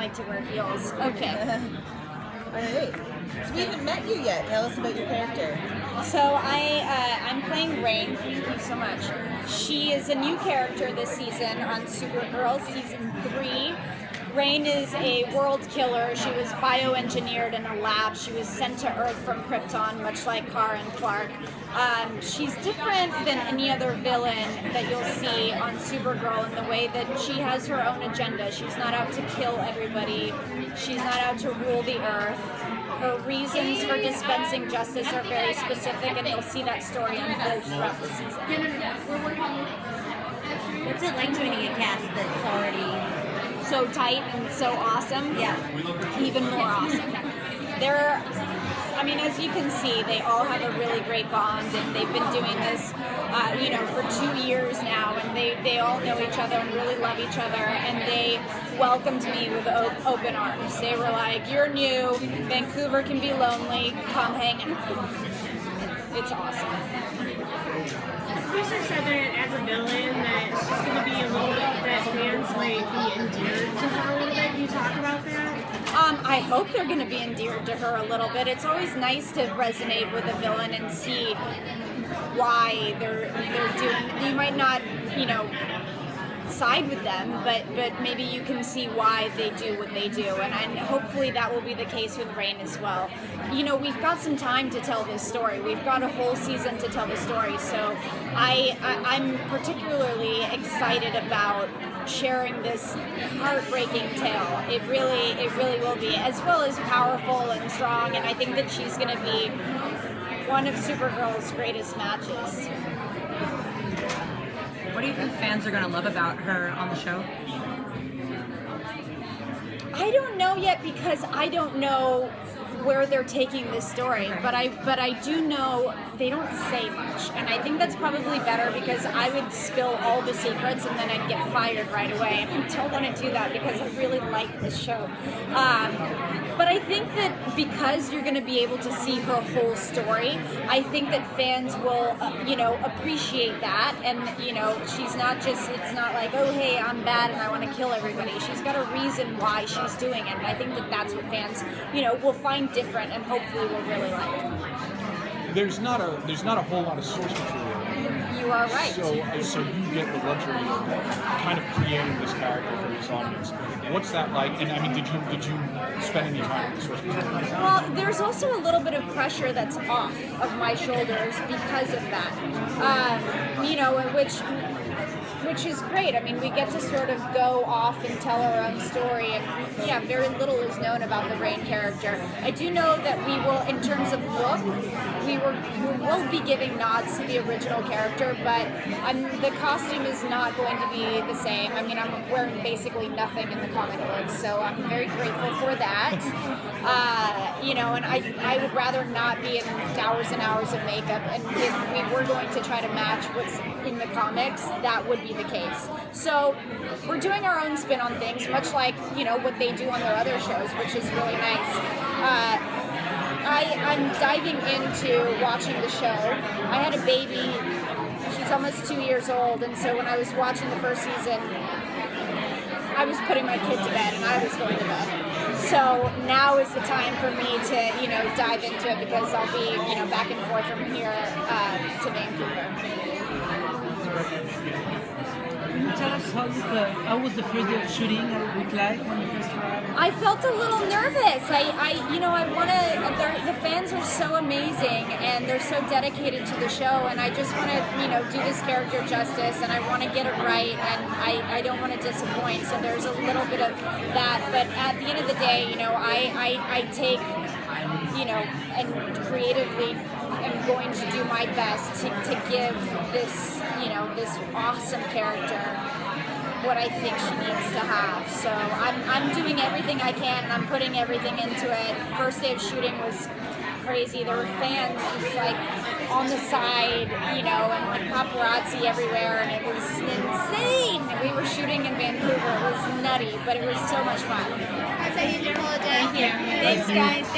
like to wear heels. Okay. All right. So we haven't met you yet. Tell us about your character. So I'm playing Rain. Thank you so much. She is a new character this season on Supergirl season 3. Rain is a world killer. She was bioengineered in a lab. She was sent to Earth from Krypton, much like Kara and Clark. She's different than any other villain that you'll see on Supergirl in the way that she has her own agenda. She's not out to kill everybody. She's not out to rule the Earth. Her reasons for dispensing justice are very specific, and you'll see that story unfold throughout the season. What's it like joining a cast that's already so tight and so awesome? Yeah. Even more awesome. As you can see, they all have a really great bond, and they've been doing this, for 2 years now, and they all know each other and really love each other, and they welcomed me with open arms. They were like, "You're new, Vancouver can be lonely, come hang out." It's awesome. Producer said that as a villain that she's going to be a little bit, that fans might be endeared to her a little bit. Can you talk about that? I hope they're going to be endeared to her a little bit. It's always nice to resonate with a villain and see why they're doing. You might not, side with them, but maybe you can see why they do what they do, and hopefully that will be the case with Rain as well. We've got some time to tell this story. We've got a whole season to tell the story, so I'm particularly excited about sharing this heartbreaking tale. It really will be, as well as powerful and strong, and I think that she's going to be one of Supergirl's greatest matches. What do you think fans are going to love about her on the show? I don't know yet, because I don't know where they're taking this story, but I do know they don't say much, and I think that's probably better, because I would spill all the secrets and then I'd get fired right away, and I don't want to do that because I really like this show. But I think that because you're going to be able to see her whole story, I think that fans will, appreciate that. And, she's not just, it's not like, oh, hey, I'm bad and I want to kill everybody. She's got a reason why she's doing it. And I think that that's what fans, will find different and hopefully will really like. There's not a whole lot of source material. You are right. So you get the luxury of kind of creating this character for this audience. What's that like? And did you spend any time with the source material? Well, there's also a little bit of pressure that's off of my shoulders because of that. Which is great. We get to sort of go off and tell our own story, and very little is known about the Rain character. I do know that we will, in terms of look, we will be giving nods to the original character, but the costume is not going to be the same. I'm wearing basically nothing in the comic books, so I'm very grateful for that. And I would rather not be in hours and hours of makeup, and if we were going to try to match what's in the comics, that would be the case. So we're doing our own spin on things, much like what they do on their other shows, which is really nice. I'm diving into watching the show. I had a baby. She's almost 2 years old, and so when I was watching the first season, I was putting my kid to bed and I was going to bed. So now is the time for me to dive into it, because I'll be back and forth from here to Vancouver. Can you tell us how was the first day of shooting? How did it look like when you first arrived? I felt a little nervous. I want to. The fans are so amazing, and they're so dedicated to the show, and I just want to, do this character justice, and I want to get it right, and I don't want to disappoint. So there's a little bit of that, but at the end of the day, I take, and creatively am going to do my best to give this, this awesome character what I think she needs to have. So I'm doing everything I can, and I'm putting everything into it. First day of shooting was crazy. There were fans just on the side, and paparazzi everywhere, and it was insane. We were shooting in Vancouver. It was nutty, but it was so much fun. That's how you do holiday. Thank you. Thanks, guys.